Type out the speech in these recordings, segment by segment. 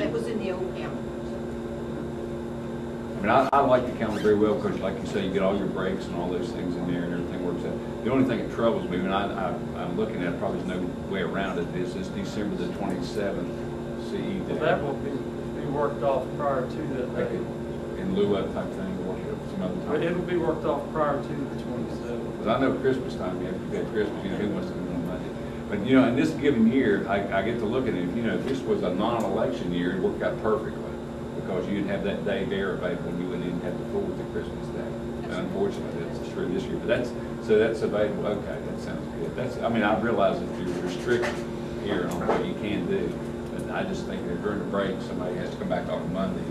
That was in the old calendar. I mean, I like the calendar very well because, like you say, you get all your breaks and all those things in there, and everything works out. The only thing that troubles me, and I'm looking at it, probably there's no way around it, is this December the 27th CE day. Well, that will be worked off prior to that day. In lieu of type thing, or some other time. It'll be worked off prior to the 27th. Because I know Christmas time, you got Christmas, who wants to do on Monday? But, in this given year, I get to look at it, if this was a non-election year, it worked out perfectly. Because you'd have that day there available, and you wouldn't even have to fool with the Christmas day. Unfortunately, that's true this year. But that's available. Okay, that sounds good. I realize that you're restricted here on what you can do, but I just think that during the break, somebody has to come back on Monday.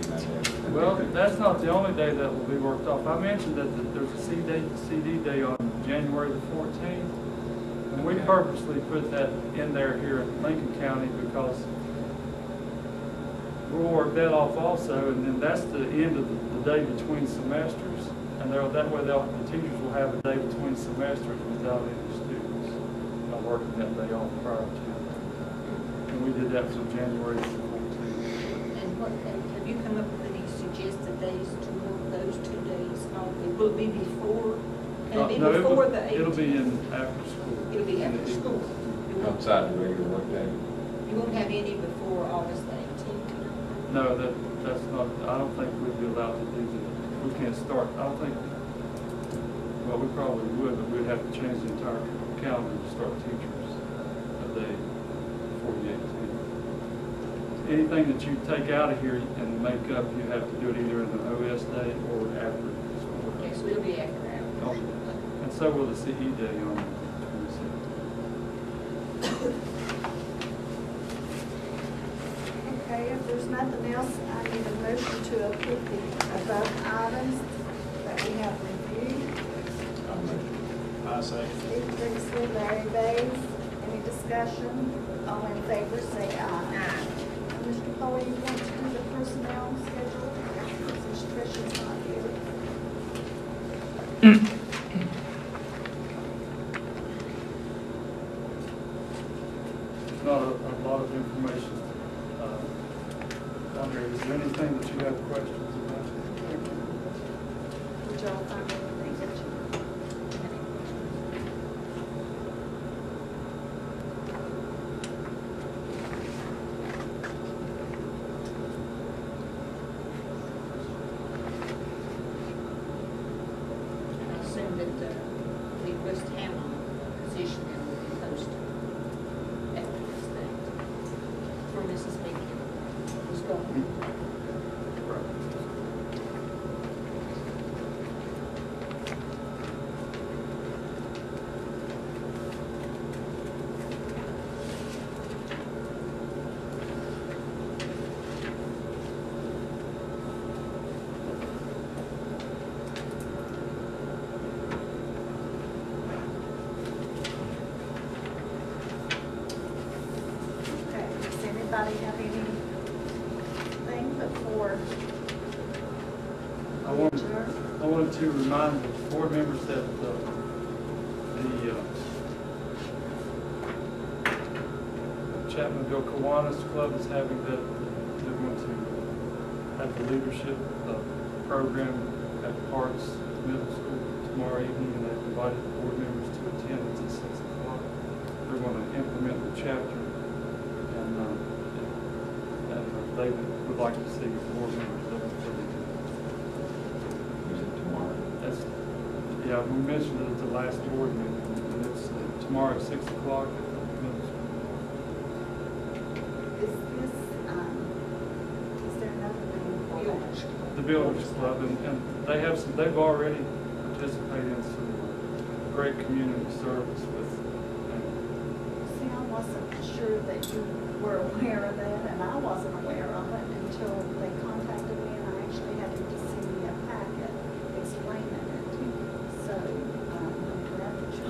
Well, that's not the only day that will be worked off. I mentioned that there's a CD day on January the 14th, and we purposely put that in there here in Lincoln County because we'll work that off also, and then that's the end of the day between semesters, and that way the teachers will have a day between semesters without any students working that day off prior to. And we did that for January the 14th. And have you come up with any suggested days to work those 2 days? Will it be before? Can it be before the 18th? It'll be in after school. It'll be after school. Outside the regular work day. You won't have any before August the 18th? No, that's not, I don't think we'd be allowed to do that. We can't start, I don't think, well, we probably would, but we'd have to change the entire calendar to start teachers a day before the 18th. Anything that you take out of here and make up, you have to do it either in an OS day or after school. Okay, so it'll be after hours. And so will the CE day on the 26th. Okay, if there's nothing else, I need a motion to approve the above items that we have reviewed. I say. Steve Dixley, Larry Bays, any discussion? All in favor, say aye. Aye. Mr. Poe, you want to do the personnel schedule? Since Tricia's not here. Not a lot of information on there. Is there anything that you have questions about? Did y'all find anything that you? I assume that the West Hamlin position then will be posted after this date for Mrs. Beacon was gone. Okay, does anybody have anything before? I wanted to remind the board members that the Chapmanville Kiwanis Club is having that, they're going to have the leadership program at Parks Middle School tomorrow evening, and they've invited the board members to attend. It's at 6 o'clock. They're going to implement the chapter, and they would like to see board members there. Is it tomorrow? That's, yeah, we mentioned it at the last board meeting, and it's tomorrow at 6 o'clock at the middle school. Is there another name for that? The Builders Club, and they've already participated in some great community service with. See, I wasn't sure that you were aware of that, and I wasn't aware of it until they contacted me, and I actually had to send me a packet explaining it. So, I'm glad that you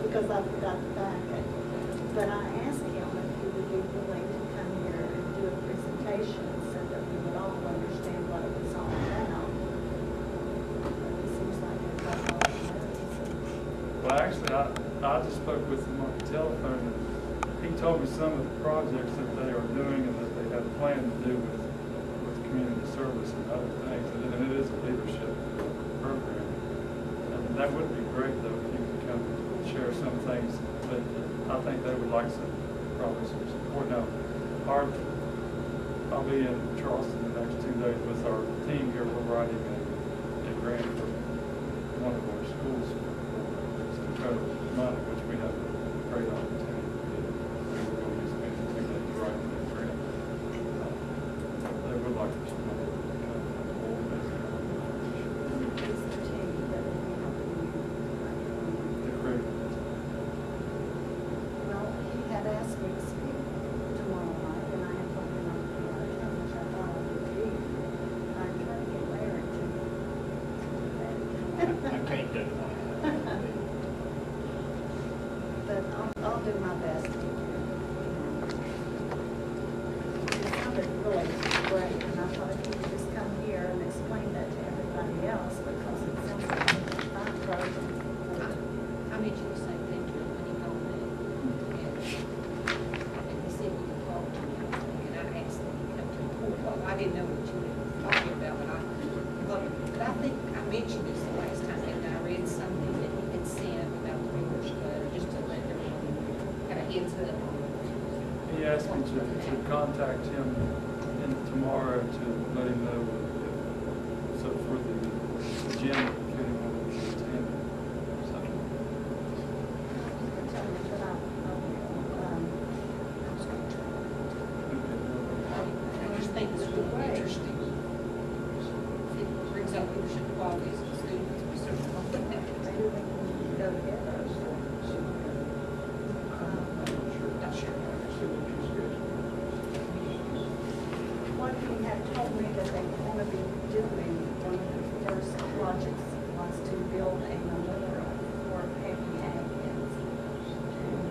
because I forgot the packet. But I asked him if he would be willing to come here and do a presentation so that we would all understand what it was all about. It seems like everybody already knows. Well, actually, I just spoke with him on the telephone, and he told me some of the projects that they are doing and that they have planned to do with community service and other things, and it is a leadership program. And that would be great though, if you could come share some things, but I think they would like probably some support. Now, I'll be in Charleston the next 2 days with our team here. We're writing a grant for one of our schools for federal money, which we have a great opportunity to get. We're going to be spending 2 days writing that grant. They would like for somebody to come on board as a Who's the team that will be helping you? the crew. Well, he had asked me to speak tomorrow night, and I had told him I would be out of town, which I thought I would be. I'm trying to get Larry to do that. I can't do that. But I'll do my best. It sounded really great, and I thought if you could just come here and explain that to everybody else, because it sounds like a fine program. I mentioned the same thing to him when he called me. And he said we could talk to him, and I asked him to come to the court. Well, I didn't know what you were talking about, but I think I mentioned this the last time, and I read something that he had sent about the reverse letter, just to let everyone have a heads up. He asked me to contact him tomorrow to let him know so for the agenda, if anyone would attend. So, Tell me that I just think it's really interesting. It brings out leadership qualities in students. We certainly want them to have. maybe we can go together. Not sure. What he had told me that they want to be doing, one of the first projects was to build a memorial for Peggy Atkins. And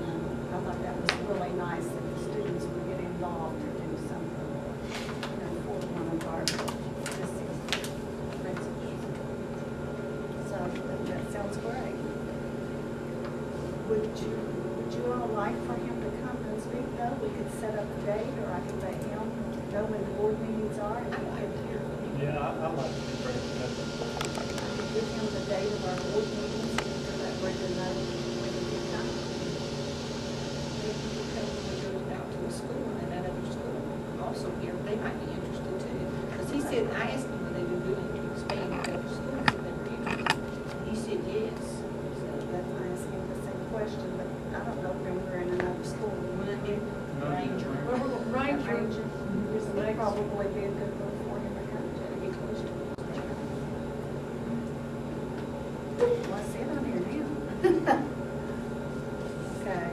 I thought that was really nice that the students would get involved to do something, for one of our deceased principals. So that sounds great. Would you all like for him to come and speak though? We could set up a date, or I could let him know when the board meetings are, and he could Yeah, I like to be present. give him the date of our board meetings, so that way they know when he can come. Maybe because when we go out to a school and that other school also here, they might be interested too. Because he said, I asked him whether they were willing to expand to other schools if they were interested. And he said yes. So That's why I asked him the same question, but I don't know when we're in another school. Monday, Ranger. Ranger would probably be a good one for him to come to. Be close to us. Well, I see it on here now. Okay.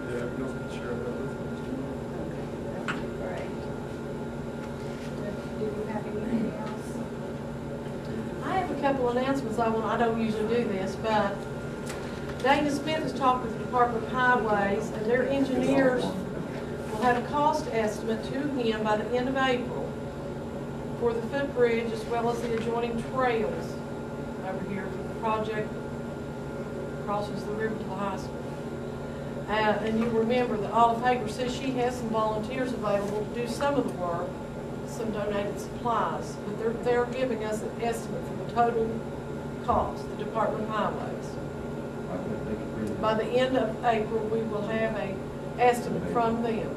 yeah, if y'all can share that with us. Okay, that would be great. Do you have anything else? I have a couple announcements I don't usually do this, but Dana Smith has talked with the Department of Highways, and their engineers will have a cost estimate to him by the end of April for the footbridge as well as the adjoining trails over here for the project that crosses the river to the high school. And you remember that Olive Hager says she has some volunteers available to do some of the work, some donated supplies, but they're giving us an estimate for the total cost, the Department of Highways. By the end of April, we will have an estimate from them.